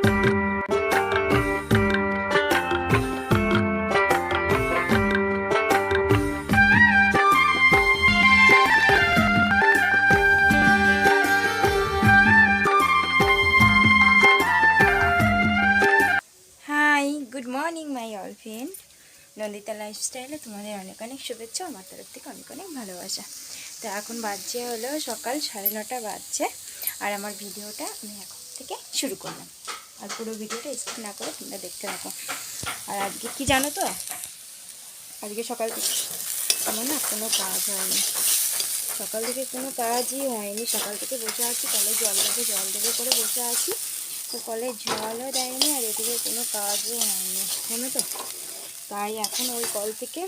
Good morning my all friend, Nandita লাইফস্টাইলে তোমাদের অনেক অনেক শুভেচ্ছা, আমার তরফ থেকে অনেক অনেক ভালোবাসা। তো এখন বাজছে হলো সকাল 9:30 বাজছে, আর আমার ভিডিওটা আমি এখন থেকে শুরু করলাম। আর পুরো ভিডিওটা স্কিপ না করে তোমরা দেখতে থাকো। আর আজকে কি জানো তো, আজকে সকাল থেকে আমার না কোনো কাজ হয়নি, সকাল থেকে কোনো কাজই হয়নি। সকাল থেকে বসে আছি, কলে জল দেবে করে বসে আছি, তো কলে জলও দেয়নি আর এদিকে কোনো কাজও হয়নি, জানো তো। তাই এখন ওই কল থেকে,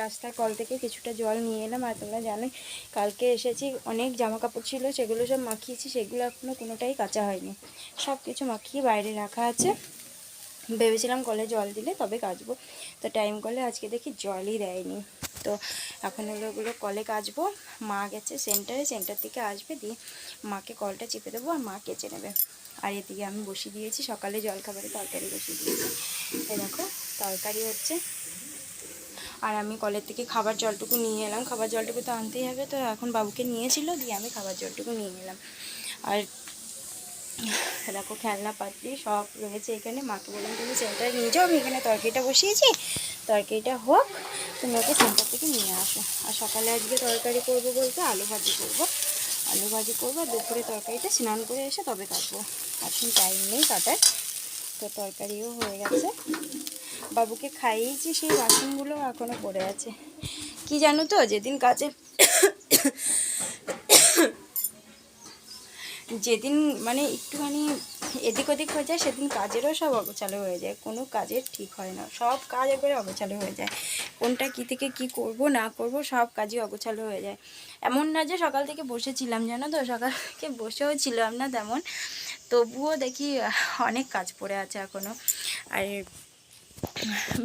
রাস্তার কল থেকে কিছুটা জল নিয়ে এলাম। আর তোমরা জানোই কালকে এসেছি, অনেক জামা কাপড় ছিল, সেগুলো সব মাখিয়েছি, সেগুলো এখনও কোনোটাই কাচা হয়নি, সব কিছু মাখিয়ে বাইরে রাখা আছে। ভেবেছিলাম কলে জল দিলে তবে কাচবো, তো টাইম কলে আজকে দেখি জলই দেয়নি। তো এখন হলো ওগুলো কলে কাচবো। মা গেছে সেন্টার থেকে আসবে, দিয়ে মাকে কলটা চেপে দেবো আর মা কেচে নেবে। আর এদিকে আমি বসিয়ে দিয়েছি সকালে জলখাবারে তরকারি বসিয়ে দিয়েছি। এই দেখো তরকারি হচ্ছে, আর আমি কলের থেকে খাবার জলটুকু নিয়ে এলাম। খাবার জলটুকু তো আনতেই হবে, তো এখন বাবুকে নিয়েছিল, দিয়ে আমি খাবার জলটুকু নিয়ে এলাম। আর দেখো খেলনা পাত্রি সব রয়েছে এখানে। মাকে বললাম তুমি সেন্টারে নিয়ে যাও, আমি এখানে তরকারিটা বসিয়েছি, তরকারিটা হোক, তুমি ওকে সেন্টার থেকে নিয়ে আসো। আর সকালে আজকে তরকারি করবো বলতে আলু ভাজি করবো, আর দুপুরে তরকারিটা স্নান করে এসে তবে কাটবো, এখন টাইম নেই কাটার। তো তরকারিও হয়ে গেছে, বাবুকে খাইয়েছি, সেই বাসনগুলো এখনও পড়ে আছে। কি জানো তো, যেদিন মানে একটুখানি এদিক ওদিক হয়ে যায়, সেদিন কাজেরও সব অগোছালো হয়ে যায়, কোনো কাজের ঠিক হয় না, সব কাজ একবারে অগোছালো হয়ে যায়। কোনটা কী থেকে কী করব না করব সব কাজই অগোছালো হয়ে যায়। এমন না যে সকাল থেকে বসেছিলাম, জানো তো, সকাল থেকে বসেও ছিলাম না তেমন, তবুও দেখি অনেক কাজ পড়ে আছে এখনও। আর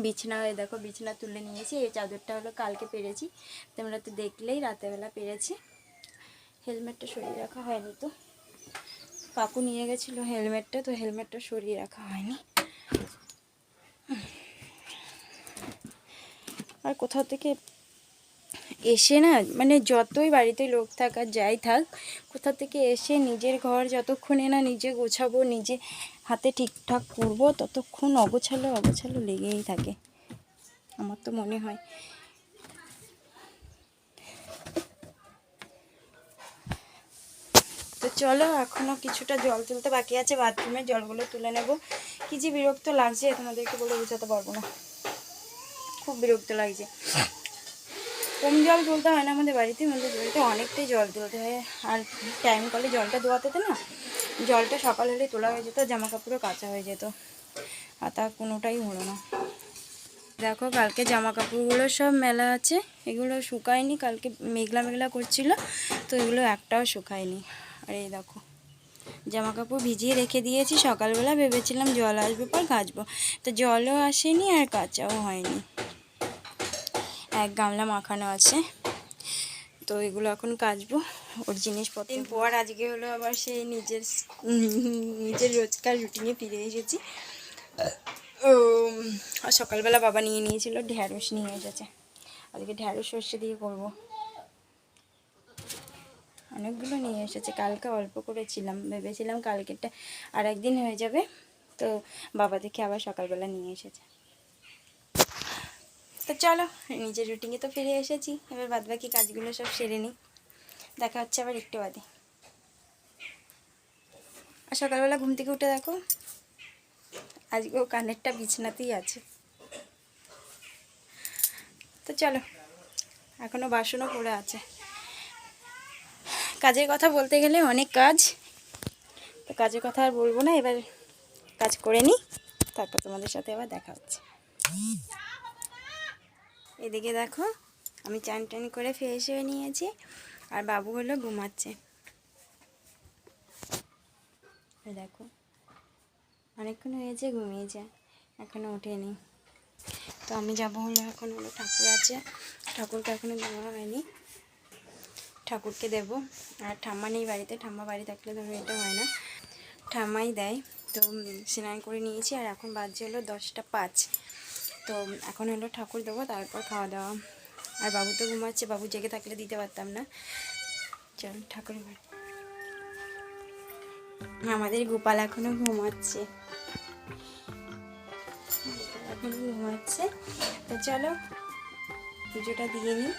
বিছানা, দেখো বিছানা তুলে নিয়েছি, এই চাদরটা হলো কালকে পেরেছি, তোমরা তো দেখলেই রাতেরবেলা পেরেছি। হেলমেটটা সরিয়ে রাখা হয়নি, তো কাকু নিয়ে গেছিলো হেলমেটটা, তো হেলমেটটা সরিয়ে রাখা হয়নি। আর কোথাও থেকে এসে না, মানে যতই বাড়িতে লোক থাক আর যাই থাক, কোথা থেকে এসে নিজের ঘর যতক্ষণে না নিজে গোছাবো, নিজে হাতে ঠিকঠাক করবো, ততক্ষণ অগোছালো লেগেই থাকে, আমার তো মনে হয়। তো চলো, এখনও কিছুটা জল তুলতে বাকি আছে, বাথরুমের জলগুলো তুলে নেব। কি যে বিরক্ত লাগছে তোমাদেরকে বলে বোঝাতে পারবো না, খুব বিরক্ত লাগছে। কম জল তুলতে হয় না আমাদের বাড়িতে অনেকটাই জল তুলতে হয়। আর টাইম কলে জলটা ধোয়াতে না, জলটা সকাল হলে তোলা হয়ে যেত, জামা কাপড়ও কাচা হয়ে যেত, আর তা কোনোটাই হলো না। দেখো কালকে জামা কাপড়গুলো সব মেলা আছে, এগুলো শুকায়নি, কালকে মেঘলা করছিল, তো এগুলো একটাও শুকায়নি। আর এই দেখো জামা কাপড় ভিজিয়ে রেখে দিয়েছি, সকালবেলা ভেবেছিলাম জল আসবে পর কাচবো, তো জলও আসেনি আর কাচাও হয়নি। এক গামলা মাখানো আছে, তো এগুলো এখন কাচবো। ওর জিনিসপত্র পর আজকে হলো আবার সেই নিজের রোজকার রুটিনে ফিরে এসেছি। আর সকালবেলা বাবা নিয়েছিল ঢ্যাঁড়স, নিয়ে এসেছে, আজকে ঢ্যাঁড়স সর্ষে দিয়ে করবো। অনেকগুলো নিয়ে এসেছে, কালকে অল্প করেছিলাম, ভেবেছিলাম কালকেরটা আর একদিন হয়ে যাবে, তো বাবা দেখে আবার সকালবেলা নিয়ে এসেছে। তো চলো, নিজের রুটিনে তো ফিরে এসেছি, এবার বাদবাকি কাজগুলো সব সেরে নিই, দেখা হচ্ছে আবার একটু বাদে। আর সকালবেলা ঘুম থেকে উঠে দেখো আজকেও কানেরটা বিছানাতেই আছে। তো চলো, এখনও বাসনও পড়ে আছে। কাজের কথা বলতে গেলে অনেক কাজ, তো কাজের কথা আর বলবো না, এবার কাজ করে নিই, তারপর তোমাদের সাথে আবার দেখা হচ্ছে। এদিকে দেখো আমি চান টান করে ফ্রেশ হয়ে নিয়েছি, আর বাবু হলো ঘুমাচ্ছে। দেখো অনেকক্ষণ হয়েছে ঘুমিয়েছে, এখনও ওঠেনি। তো আমি যাবো হলো, এখন হলো ঠাকুর আছে, ঠাকুরকে এখনও দেওয়া হয়নি, ঠাকুরকে দেব। আর ঠাম্মা নেই বাড়িতে, ঠাম্মা বাড়ি থাকলে ধরো এটা হয় না, ঠাম্মাই দেয়। তো স্নান করে নিয়েছি আর এখন বাজে হলো 10টা 5। তো এখন হলো ঠাকুর দেবো, তারপর খাওয়া দাওয়া। আর বাবু তো ঘুমাচ্ছে, বাবু জেগে থাকলে দিতে পারতাম না। চল ঠাকুর ঘর। আমাদের গোপাল এখনো ঘুমাচ্ছে, তো চলো পুজোটা দিয়ে নিই।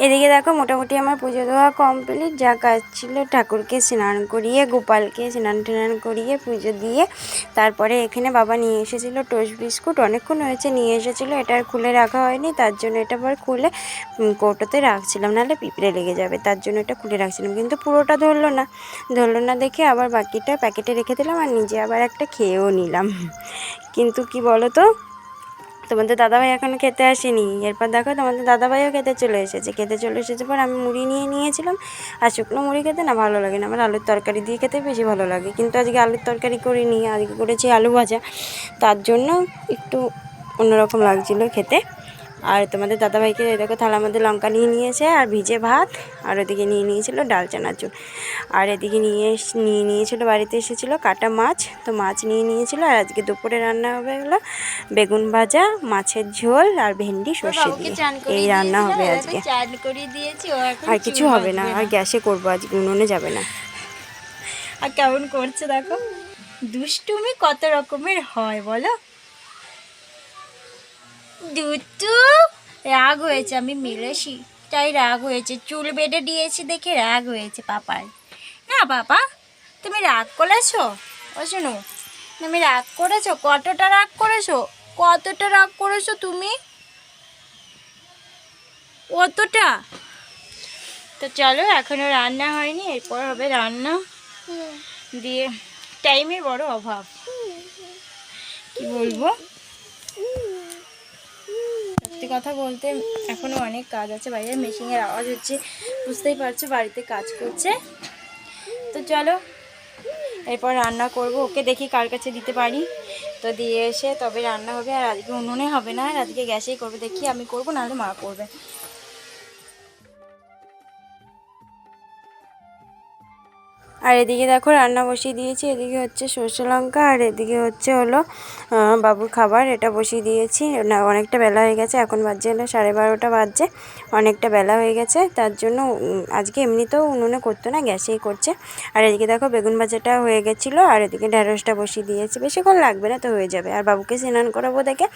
এদিকে দেখো মোটামুটি আমার পুজো দেওয়া কমপ্লিট। যা কাজ ছিল ঠাকুরকে স্নান করিয়ে, গোপালকে স্নান টান করিয়ে পুজো দিয়ে তারপরে এখানে বাবা নিয়ে এসেছিলো টোস্ট বিস্কুট। অনেকক্ষণ হয়েছে নিয়ে এসেছিলো, এটা আর খুলে রাখা হয়নি, তার জন্য এটা আবার খুলে কৌটোতে রাখছিলাম, নাহলে পিঁপড়ে লেগে যাবে, তার জন্য এটা খুলে রাখছিলাম। কিন্তু পুরোটা ধরলো না দেখে আবার বাকিটা প্যাকেটে রেখে দিলাম আর নিজে আবার একটা খেয়েও নিলাম। কিন্তু কি বলো তো, তোমাদের দাদাভাই এখনও খেতে আসেনি। এরপর দেখো তোমাদের দাদাভাইও খেতে চলে এসেছে পর আমি মুড়ি নিয়েছিলাম। আর শুকনো মুড়ি খেতে না ভালো লাগে না, আমার আলুর তরকারি দিয়ে খেতে বেশি ভালো লাগে। কিন্তু আজকে আলুর তরকারি করিনি, আজকে করেছি আলু ভাজা, তার জন্য একটু অন্যরকম লাগছিলো খেতে। আর তোমাদের দাদাভাইকে দেখো থালার মধ্যে লঙ্কা নিয়েছে আর ভিজে ভাত, আর ওদিকে নিয়েছিল ডাল চানাচুর। আর এদিকে নিয়েছিল, বাড়িতে এসেছিলো কাটা মাছ, তো মাছ নিয়েছিল। আর আজকে দুপুরে রান্না হবে হলো বেগুন ভাজা, মাছের ঝোল আর ভেন্ডি সর্ষে দিয়ে, এই রান্না হবে আজকে। আর কিছু হবে না, আর গ্যাসে করবো আজকে, উনুনে যাবে না। আর কেমন করছে দেখো, দুষ্টুমি কত রকমের হয় বলো। দুটু রাগ হয়েছে, আমি মিলেছি তাই রাগ হয়েছে, চুল বেঁধে দিয়েছি দেখে রাগ হয়েছে পাপার। না বাবা, তুমি রাগ করেছো? ও শোনো, তুমি রাগ করেছো? কতটা রাগ করেছো তুমি? অতটা? তো চলো, এখনো রান্না হয়নি, এরপর হবে রান্না। দিয়ে টাইমের বড় অভাব, কি বলবো। সত্যি কথা বলতে এখনও অনেক কাজ আছে, বাইরে মেশিনের আওয়াজ হচ্ছে, বুঝতেই পারছো বাড়িতে কাজ করছে। তো চলো এরপর রান্না করব, ওকে দেখি কার কাছে দিতে পারি, তো দিয়ে এসে তবে রান্না হবে। আর আজকে উনুনে হবে না, আর আজকে গ্যাসেই করবে, দেখি আমি করবো নাহলে মা করবে। আর এদিকে দেখো রান্না বসিয়ে দিয়েছি, এদিকে হচ্ছে সর্ষে লঙ্কা, আর এদিকে হলো বাবুর খাবার, এটা বসিয়ে দিয়েছি। না অনেকটা বেলা হয়ে গেছে, এখন বাজছে হলো 12:30 বাজছে, অনেকটা বেলা হয়ে গেছে, তার জন্য আজকে এমনিতেও উনুনে করতো না, গ্যাসেই করছে। আর এদিকে দেখো বেগুন ভাজাটা হয়ে গেছিলো, আর এদিকে ঢেঁড়সটা বসিয়ে দিয়েছি, বেশিক্ষণ লাগবে না তো হয়ে যাবে। আর বাবুকে স্নান করাবো দেখে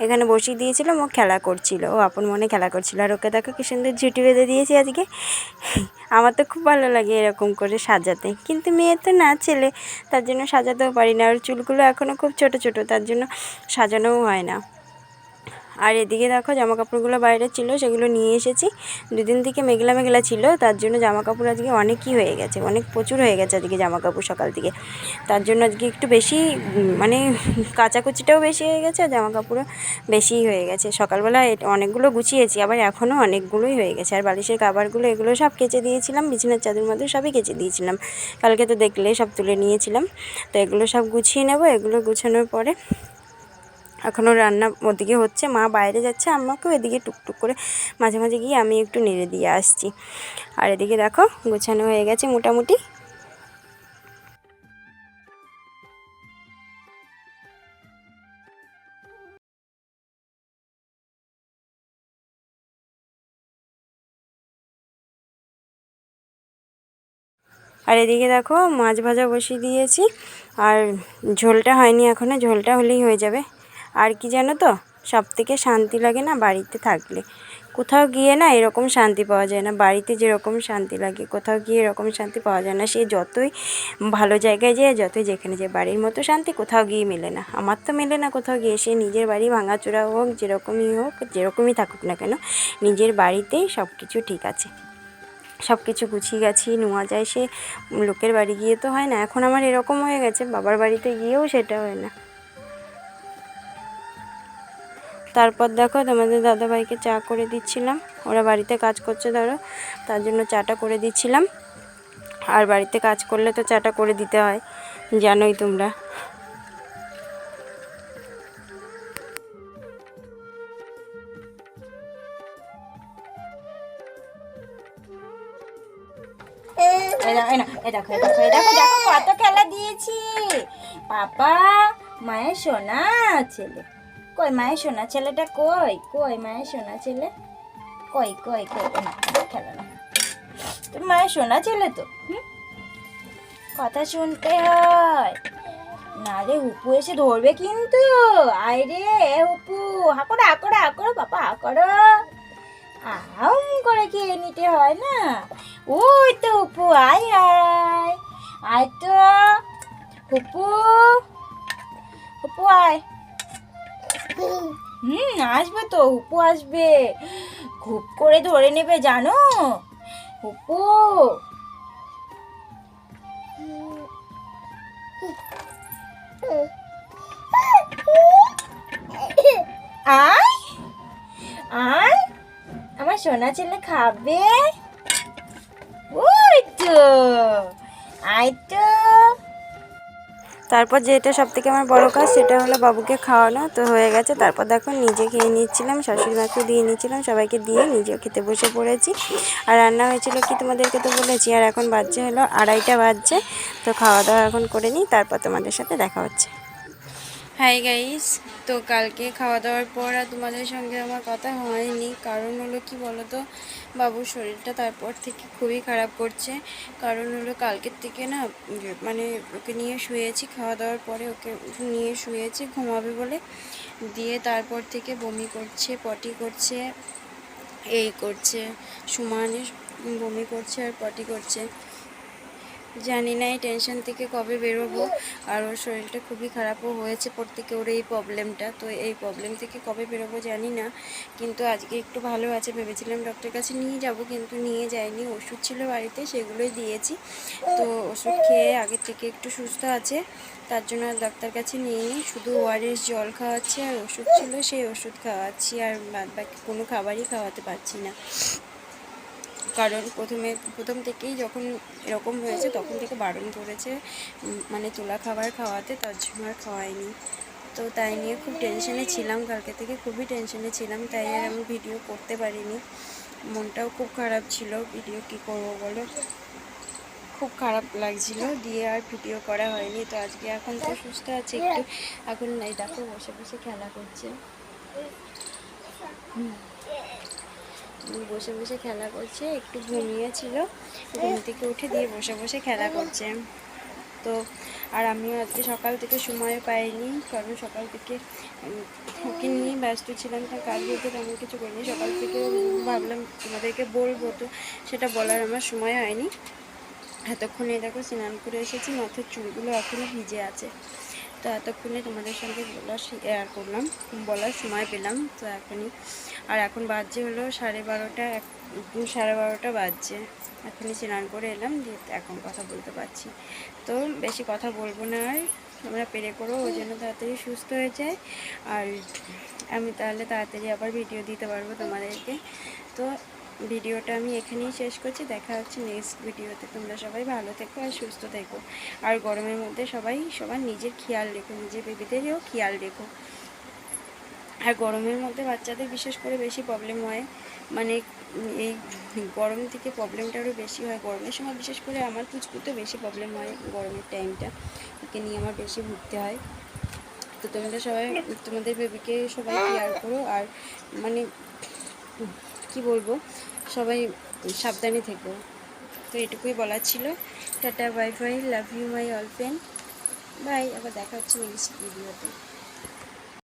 এখানে বসিয়ে দিয়েছিলাম, ও খেলা করছিল, ও আপন মনে খেলা করছিল। আর ওকে দেখো কি সুন্দর ঝুঁটি বেঁধে দিয়েছি আজকে। আমার তো খুব ভালো লাগে এরকম করে সাজাতে, কিন্তু মেয়ে তো না ছেলে, তার জন্য সাজাতেও পারি না। আর চুলগুলো এখনও খুব ছোট ছোট, তার জন্য সাজানোও হয় না। আর এদিকে দেখো জামা কাপড়গুলো বাইরে ছিল, সেগুলো নিয়ে এসেছি। দুদিন থেকে মেঘলা মেঘলা ছিল, তার জন্য জামা কাপড় আজকে অনেকই হয়ে গেছে, অনেক প্রচুর হয়ে গেছে আজকে জামা কাপড় সকাল থেকে। তার জন্য আজকে একটু বেশি মানে কাচাকুচিটাও বেশি হয়ে গেছে, আর জামা কাপড়ও বেশিই হয়ে গেছে। সকালবেলা অনেকগুলো গুছিয়েছি, আবার এখনও অনেকগুলোই হয়ে গেছে। আর বালিশের কাভারগুলো এগুলো সব কেচে দিয়েছিলাম, বিছানার চাদর মাদর সবই কেচে দিয়েছিলাম, কালকে তো দেখলে সব তুলে নিয়েছিলাম। তো এগুলো সব গুছিয়ে নেব, এগুলো গুছানোর পরে এখনও রান্না ওদিকে হচ্ছে, মা বাইরে যাচ্ছে, আমাকেও এদিকে টুকটুক করে মাঝে মাঝে গিয়ে আমি একটু নেড়ে দিয়ে আসছি। আর এদিকে দেখো গোছানো হয়ে গেছে মোটামুটি। আর এদিকে দেখো মাছ ভাজা বসিয়ে দিয়েছি, আর ঝোলটা হয়নি এখনও, ঝোলটা হলেই হয়ে যাবে। আর কি জানো তো, সব থেকে শান্তি লাগে না বাড়িতে থাকলে। কোথাও গিয়ে না এরকম শান্তি পাওয়া যায় না, বাড়িতে যেরকম শান্তি লাগে কোথাও গিয়ে এরকম শান্তি পাওয়া যায় না। সে যতই ভালো জায়গায় যায়, যতই যেখানে যায়, বাড়ির মতো শান্তি কোথাও গিয়ে মেলে না। আমার তো মেলে না কোথাও গিয়ে। সে নিজের বাড়ি ভাঙাচোরা হোক, যেরকমই থাকুক না কেন, নিজের বাড়িতেই সব কিছু ঠিক আছে, সব কিছু গুছিয়ে গাছিয়ে নেওয়া যায়। সে লোকের বাড়ি গিয়ে তো হয় না। এখন আমার এরকম হয়ে গেছে, বাবার বাড়িতে গিয়েও সেটা হয় না। তারপর দেখো তোমাদের দাদাভাইকে চা করে দিচ্ছিলাম। ওরা বাড়িতে কাজ করছে ধরো, তার জন্য চাটা করে দিচ্ছিলাম। আর বাড়িতে কাজ করলে তো চাটা করে দিতে হয়, জানোই তোমরা। দেখো কত খেলা দিয়েছি পাপা। মায়ের সোনা ছেলে কই, মায়ের সোনা ছেলেটা কই, কই মায়ের সোনা ছেলে কই, কই কই না খেলা না। তুমি মায়ের সোনা ছেলে তো, কথা শুনতে হয় না রে। হুপু এসে ধরবে কিন্তু। আয় রে হুপু, হাঁকড়ো হাঁকড়ো হাঁকড়ো পাপা হাঁকড়ো। আম করে খেয়ে নিতে হয় না। ওই তো হুপু, আয় আয় আয় তো হুপু, হুপু আয়। আসবে তো, হুপু আসবে, খুব করে ধরে নেবে জানো হুপু। আয় আয়, আমার সোনা ছেলে খাবে। ওই তো, আয় তো। তারপর যেটা সব থেকে আমার বড়ো কাজ সেটা হলো বাবুকে খাওয়ানো। তো হয়ে গেছে। তারপর দেখো নিজে খেয়ে নিচ্ছিলাম, শাশুড়ি মাকে দিয়ে নিচ্ছিলাম, সবাইকে দিয়ে নিজেও খেতে বসে পড়েছি। আর রান্না হয়েছিল কি তোমাদেরকে তো বলেছি। আর এখন বাজছে হলো 2:30 বাজছে। তো খাওয়া দাওয়া এখন করে নিই, তারপর তোমাদের সাথে দেখা হচ্ছে। হাই গাইস, তো কালকে খাওয়া দাওয়ার পর আর তোমাদের সঙ্গে আমার কথা হয়নি। কারণ হলো কি বলো তো, বাবুর শরীরটা তারপর থেকে খুবই খারাপ করছে। কারণ হলো কালকের থেকে না, মানে ওকে নিয়ে শুয়েছি, খাওয়া দাওয়ার পরে ওকে নিয়ে শুয়েছি ঘুমাবে বলে, দিয়ে তারপর থেকে বমি করছে, পটি করছে, এই করছে, সমানে বমি করছে আর পটি করছে। জানি না এই টেনশন থেকে কবে বেরোবো। আর ওর শরীরটা খুবই খারাপও হয়েছে পর থেকে, ওর এই প্রবলেমটা। তো এই প্রবলেম থেকে কবে বেরোবো জানি না, কিন্তু আজকে একটু ভালো আছে। ভেবেছিলাম ডক্টরের কাছে নিয়ে যাব, কিন্তু নিয়ে যাইনি। ওষুধ ছিল বাড়িতে, সেগুলোই দিয়েছি। তো ওষুধ খেয়ে আগের থেকে একটু সুস্থ আছে, তার জন্য আর ডাক্তার কাছে নিয়ে নিই। শুধু ORS জল খাওয়াচ্ছি, আর ওষুধ ছিল সেই ওষুধ খাওয়াচ্ছি, আর বাদ বাকি কোনো খাবারই খাওয়াতে পারছি না। কারণ প্রথম থেকেই যখন এরকম হয়েছে তখন থেকে বারণ করেছে, মানে তোলা খাবার খাওয়াতে, তার জন্য আর খাওয়াইনি। তো তাই নিয়ে খুব টেনশনে ছিলাম, কালকে থেকে খুবই টেনশনে ছিলাম। তাই আর আমি ভিডিও করতে পারিনি, মনটাও খুব খারাপ ছিল। ভিডিও কী করবো বলো, খুব খারাপ লাগছিল, দিয়ে আর ভিডিও করা হয়নি। তো আজকে এখন তো সুস্থ আছে একটু। এখন এই দেখো বসে বসে খেলা করছে, বসে বসে খেলা করছে। একটু ঘুমিয়েছিল, ঘুম থেকে উঠে দিয়ে বসে বসে খেলা করছে। তো আর আমিও আজকে সকাল থেকে সময় পাইনি, কারণ সকাল থেকে ওকে নিয়ে ব্যস্ত ছিলাম। তার কাজ বলতে তেমন কিছু করিনি। সকাল থেকে ভাবলাম তোমাদেরকে বলবো, তো সেটা বলার আমার সময় হয়নি। এতক্ষণে দেখো স্নান করে এসেছি, মাথার চুলগুলো এখনও ভিজে আছে। তো এতক্ষণে তোমাদের সঙ্গে শেয়ার করলাম, বলার সময় পেলাম। তো এখনই, আর এখন বাজছে হলো 12:30, 12:30 বাজছে। এখনই স্নান করে এলাম, দিয়ে এখন কথা বলতে পারছি। তো বেশি কথা বলবো না, আর তোমরা পেরে করো, ওই জন্য তাড়াতাড়ি সুস্থ হয়ে যায়। আর আমি তাহলে তাড়াতাড়ি আবার ভিডিও দিতে পারবো তোমাদেরকে। তো ভিডিওটা আমি এখানেই শেষ করছি। দেখা হচ্ছে নেক্সট ভিডিওতে। তোমরা সবাই ভালো থেকো আর সুস্থ থেকো। আর গরমের মধ্যে সবার নিজের খেয়াল রেখো, নিজের বেবিদেরও খেয়াল রেখো। আর গরমের মধ্যে বাচ্চাদের বিশেষ করে বেশি প্রবলেম হয়, মানে এই গরম থেকে প্রবলেমটা আরও বেশি হয়। গরমের সময় বিশেষ করে আমার পুচকুতে বেশি প্রবলেম হয়, গরমের টাইমটা ওকে নিয়ে আমার বেশি ভুগতে হয়। তো তোমরা সবাই তোমাদের বেবিকে সবাই কেয়ার করো। আর মানে কি বলবো, সবাই সাবধানে থেকো। তো এটুকুই বলার ছিল। Tata, bye bye, love you my all friend, bye. আবার দেখা হচ্ছে নেক্সট ভিডিওতে।